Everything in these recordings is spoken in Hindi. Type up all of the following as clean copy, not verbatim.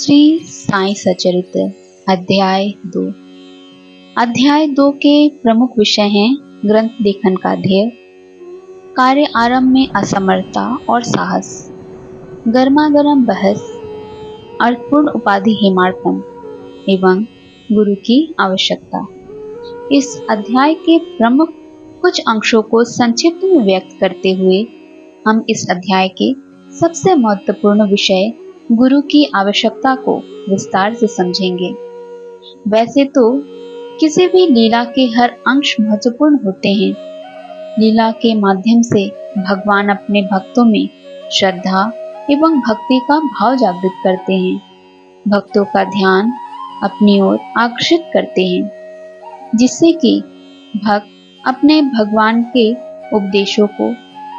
श्री साई सचरित्र अध्याय 2। अध्याय 2 के प्रमुख विषय हैं ग्रंथ लेखन का ध्येय, कार्य आरंभ में असमर्थता और साहस, गर्मागर्म बहस, अर्थपूर्ण उपाधि हेमाडपंत एवं गुरु की आवश्यकता। इस अध्याय के प्रमुख कुछ अंशों को संक्षिप्त में व्यक्त करते हुए हम इस अध्याय के सबसे महत्वपूर्ण विषय गुरु की आवश्यकता को विस्तार से समझेंगे। वैसे तो किसी भी लीला के हर अंश महत्वपूर्ण होते हैं। लीला के माध्यम से भगवान अपने भक्तों में श्रद्धा एवं भक्ति का भाव जागृत करते हैं, भक्तों का ध्यान अपनी ओर आकर्षित करते हैं, जिससे कि भक्त अपने भगवान के उपदेशों को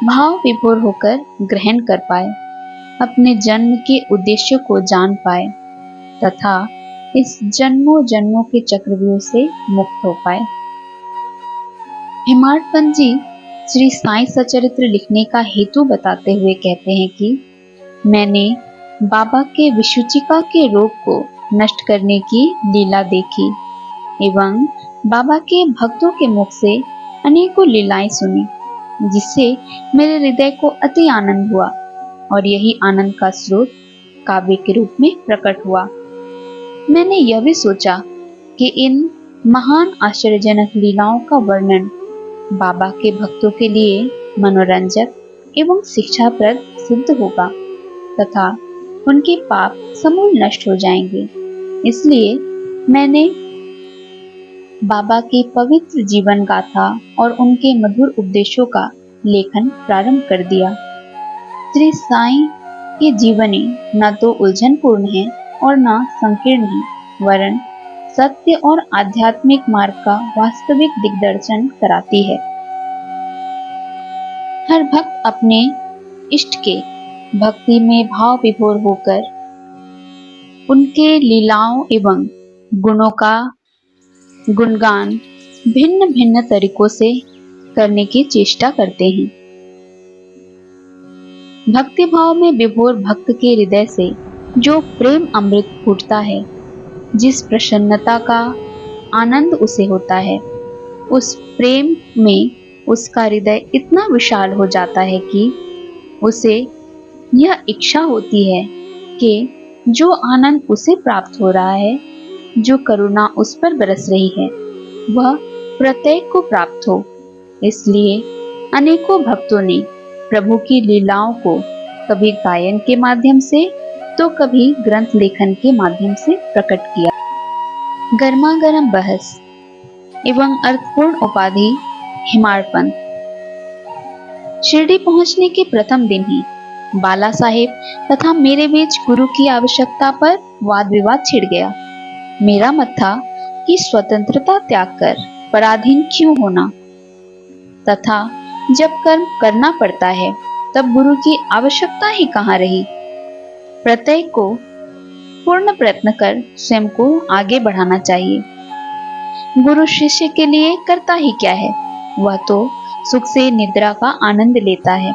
भाव विभोर होकर ग्रहण कर पाए, अपने जन्म के उद्देश्य को जान पाए तथा इस जन्मों जन्मों के चक्रव्यूह से मुक्त हो पाए। हेमाडपंत जी श्री साई सचरित्र लिखने का हेतु बताते हुए कहते हैं कि मैंने बाबा के विसूचिका के रोग को नष्ट करने की लीला देखी एवं बाबा के भक्तों के मुख से अनेकों लीलाएं सुनी, जिससे मेरे हृदय को अति आनंद हुआ और यही आनंद का स्रोत काव्य के रूप में प्रकट हुआ। मैंने यह भी सोचा कि इन महान आश्चर्यजनक लीलाओं का वर्णन बाबा के भक्तों के लिए मनोरंजक एवं शिक्षाप्रद सिद्ध होगा तथा उनके पाप समूल नष्ट हो जाएंगे। इसलिए मैंने बाबा की पवित्र जीवन गाथा और उनके मधुर उपदेशों का लेखन प्रारंभ कर दिया। श्री साई की जीवनी न तो उलझनपूर्ण है और न संकीर्ण है, वरन सत्य और आध्यात्मिक मार्ग का वास्तविक दिग्दर्शन कराती है। हर भक्त अपने इष्ट के भक्ति में भाव विभोर होकर उनके लीलाओं एवं गुणों का गुणगान भिन्न भिन्न तरीकों से करने की चेष्टा करते हैं। भक्ति भाव में विभोर भक्त के हृदय से जो प्रेम अमृत फूटता है, जिस प्रसन्नता का आनंद उसे होता है, उस प्रेम में उसका हृदय इतना विशाल हो जाता है कि उसे यह इच्छा होती है कि जो आनंद उसे प्राप्त हो रहा है, जो करुणा उस पर बरस रही है, वह प्रत्येक को प्राप्त हो। इसलिए अनेकों भक्तों ने प्रभु की लीलाओं को कभी गायन के माध्यम से तो कभी ग्रंथ लेखन के माध्यम से प्रकट किया। गर्मागर्म बहस एवं अर्थपूर्ण उपाधि हेमाडपंत। शिरडी पहुंचने के प्रथम दिन ही बाला साहेब तथा मेरे बीच गुरु की आवश्यकता पर वाद विवाद छिड़ गया। मेरा मत था कि स्वतंत्रता त्याग कर पराधीन क्यों होना, तथा जब कर्म करना पड़ता है तब गुरु की आवश्यकता ही कहाँ रही। प्रत्येक को पूर्ण प्रयत्न कर स्वयं को आगे बढ़ाना चाहिए। गुरु शिष्य के लिए करता ही क्या है, वह तो सुख से निद्रा का आनंद लेता है।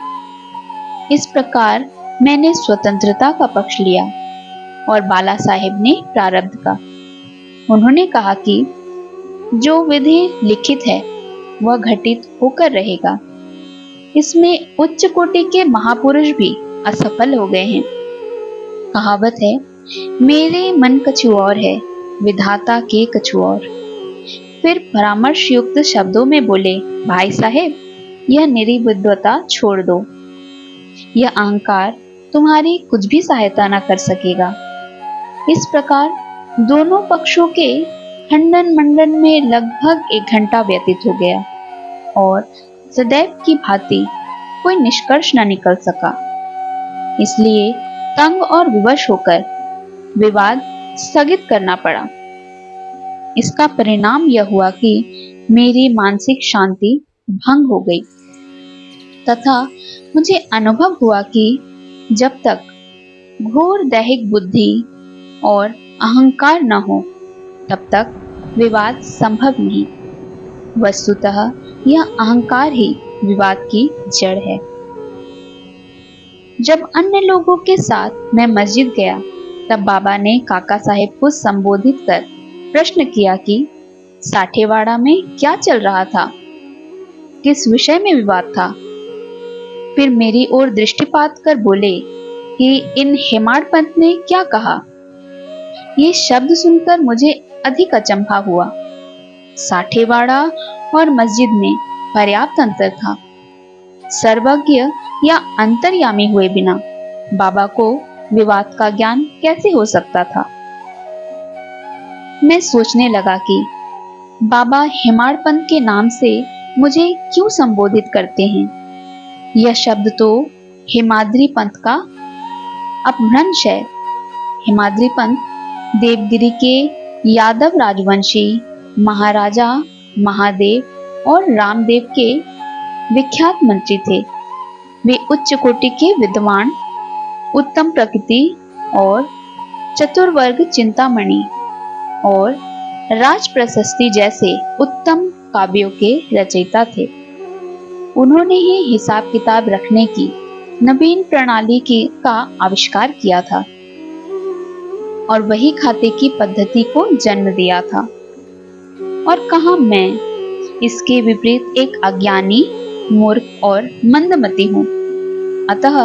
इस प्रकार मैंने स्वतंत्रता का पक्ष लिया और बाला साहेब ने प्रारब्ध का। उन्होंने कहा कि जो विधि लिखित है वह घटित होकर रहेगा। इसमें उच्च कोटि के महापुरुष भी असफल हो गए हैं। कहावत है, मेरे मन कछु और है, विधाता के कछु और। फिर परामर्श युक्त शब्दों में बोले, भाई साहेब, यह निर्विद्वता छोड़ दो। यह अहंकार तुम्हारी कुछ भी सहायता न कर सकेगा। इस प्रकार दोनों पक्षों के खंडन मंडन में लगभग 1 घंटा व्यतीत हो गया और सदैव की भांति कोई निष्कर्ष न निकल सका। इसलिए तंग और विवश होकर विवाद स्थगित करना पड़ा। इसका परिणाम यह हुआ कि मेरी मानसिक शांति भंग हो गई तथा मुझे अनुभव हुआ कि जब तक घोर दैहिक बुद्धि और अहंकार न हो तब तक विवाद संभव नहीं। वस्तुतः यह अहंकार ही विवाद की जड़ है। जब अन्य लोगों के साथ मैं मस्जिद गया तब बाबा ने काका साहेब को संबोधित कर प्रश्न किया कि साठेवाड़ा में क्या चल रहा था, किस विषय में विवाद था। फिर मेरी ओर दृष्टिपात कर बोले कि इन हेमाड़ पंत ने क्या कहा। ये शब्द सुनकर मुझे अधिक अचंभा हुआ। साठेवाड़ा और मस्जिद में पर्याप्त अंतर था। सर्वज्ञ या अंतर्यामी हुए बिना बाबा को विवाद का ज्ञान कैसे हो सकता था। मैं सोचने लगा कि बाबा हेमाड़ पंत के नाम से मुझे क्यों संबोधित करते हैं। यह शब्द तो हेमाद्री पंत का अपभ्रंश है। हेमाद्री पंत देवगिरी के यादव राजवंशी महाराजा महादेव और रामदेव के विख्यात मंत्री थे। वे उच्च कोटि के विद्वान, उत्तम प्रकृति और चतुर्वर्ग चिंतामणि और राज प्रशस्ति जैसे उत्तम काव्यों के रचयिता थे। उन्होंने ही हिसाब किताब रखने की नवीन प्रणाली का आविष्कार किया था और वही खाते की पद्धति को जन्म दिया था। और कहाँ मैं इसके विपरीत एक अज्ञानी, मूर्ख और मंदमती हूँ। अतः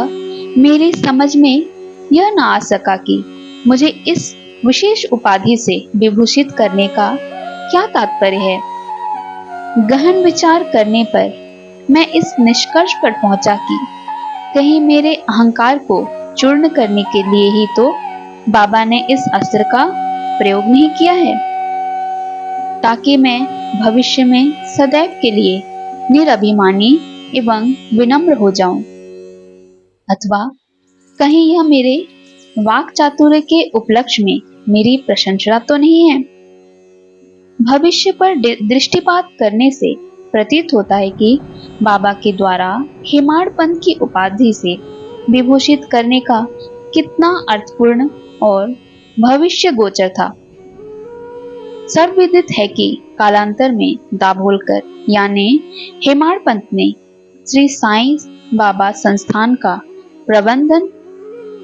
मेरी समझ में यह न आ सका कि मुझे इस विशेष उपाधि से विभूषित करने का क्या तात्पर्य है। गहन विचार करने पर मैं इस निष्कर्ष पर पहुंचा कि कहीं मेरे अहंकार को चूर्ण करने के लिए ही तो बाबा ने इस अस्त्र का प्रयोग नहीं किया है, ताकि मैं भविष्य में सदैव के लिए निरभिमानी एवं विनम्र हो जाऊं। अथवा कहीं यह मेरे वाक चातुर्य के उपलक्ष्य में मेरी प्रशंसा तो नहीं है। भविष्य पर दृष्टिपात करने से प्रतीत होता है कि बाबा के द्वारा हेमाड़ पंत की उपाधि से विभूषित करने का कितना अर्थपूर्ण और भविष्य गोचर था। सर्वविदित है कि कालांतर में दाभोलकर यानी हेमाड़ पंत ने श्री साईं बाबा संस्थान का प्रबंधन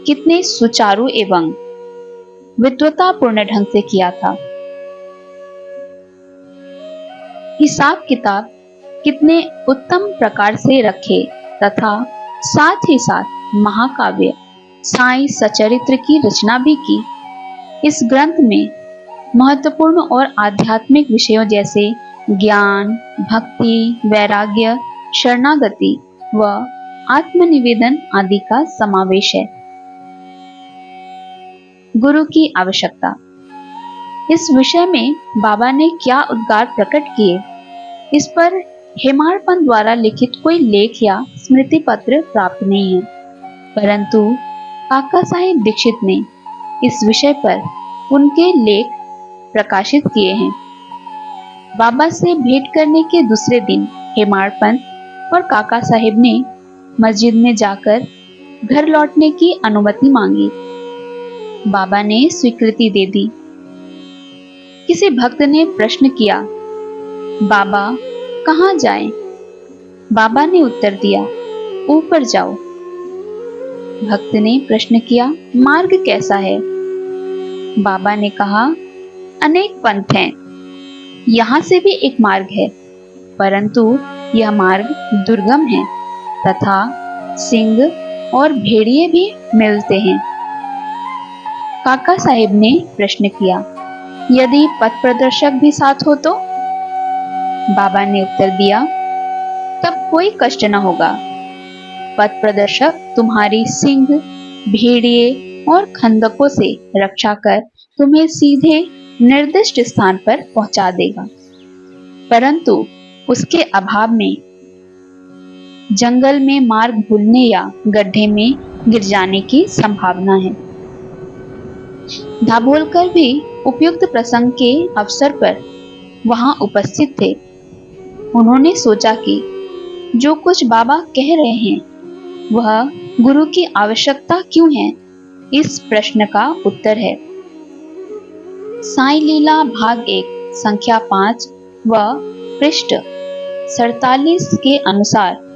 कितने सुचारू एवं विद्वतापूर्ण ढंग से किया था। हिसाब किताब कितने उत्तम प्रकार से रखे तथा साथ ही साथ महाकाव्य साईं सचरित्र की रचना भी की। इस ग्रंथ में महत्वपूर्ण और आध्यात्मिक विषयों जैसे ज्ञान, भक्ति, वैराग्य, शरणागति व आत्मनिवेदन आदि का समावेश है। गुरु की आवश्यकता। इस विषय में बाबा ने क्या उद्गार प्रकट किए, इस पर हेमाड़ पंत द्वारा लिखित कोई लेख या स्मृति पत्र प्राप्त नहीं है, परंतु काका साहेब दीक्षित ने इस विषय पर उनके लेख प्रकाशित किए हैं। बाबा से भेंट करने के दूसरे दिन हेमाड़ पंत और काका साहेब ने मस्जिद में जाकर घर लौटने की अनुमति मांगी। बाबा ने स्वीकृति दे दी। किसी भक्त ने प्रश्न किया, बाबा कहाँ जाएं? बाबा ने उत्तर दिया, ऊपर जाओ। भक्त ने प्रश्न किया, मार्ग कैसा है? बाबा ने कहा, अनेक पंथ हैं, यहाँ से भी एक मार्ग है, परंतु यह मार्ग दुर्गम है तथा सिंह और भेड़िए भी मिलते हैं। काका साहेब ने प्रश्न किया, यदि पथ प्रदर्शक भी साथ हो तो? बाबा ने उत्तर दिया, तब कोई कष्ट न होगा। पथ प्रदर्शक तुम्हारी सिंह, भेड़िए और खंदकों से रक्षा कर तुम्हें सीधे निर्दिष्ट स्थान पर पहुंचा देगा, परंतु उसके अभाव में जंगल में मार्ग भूलने या गड्ढे में गिर जाने की संभावना है। दाभोलकर भी उपयुक्त प्रसंग के अवसर पर वहां उपस्थित थे। उन्होंने सोचा कि जो कुछ बाबा कह रहे हैं वह गुरु की आवश्यकता क्यों है, इस प्रश्न का उत्तर है। साईं लीला भाग 1 संख्या 5 व पृष्ठ 47 के अनुसार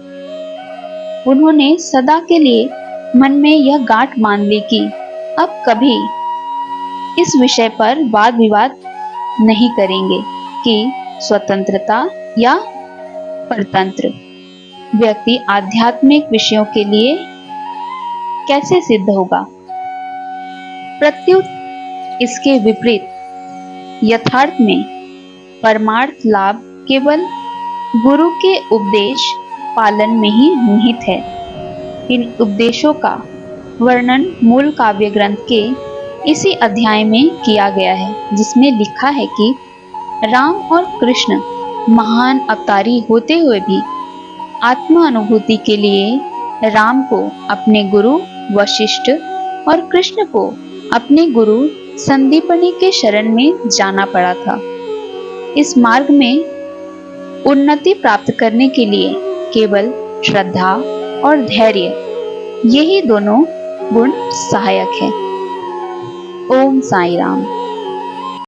उन्होंने सदा के लिए मन में यह गांठ मान ली कि अब कभी इस विषय पर वाद विवाद नहीं करेंगे कि स्वतंत्रता या परतंत्र। व्यक्ति आध्यात्मिक विषयों के लिए कैसे सिद्ध होगा? प्रत्युत इसके विपरीत यथार्थ में परमार्थ लाभ केवल गुरु के उपदेश पालन में ही निहित है। इन उपदेशों का वर्णन मूल काव्य ग्रंथ के इसी अध्याय में किया गया है, जिसमें लिखा है कि राम और कृष्ण महान अवतारी होते हुए भी आत्मा अनुभूति के लिए राम को अपने गुरु वशिष्ठ और कृष्ण को अपने गुरु संदीपनी के शरण में जाना पड़ा था। इस मार्ग में उन्नति प्राप्त करने के लिए केवल श्रद्धा और धैर्य, यही दोनों गुण सहायक है। ओम साई राम।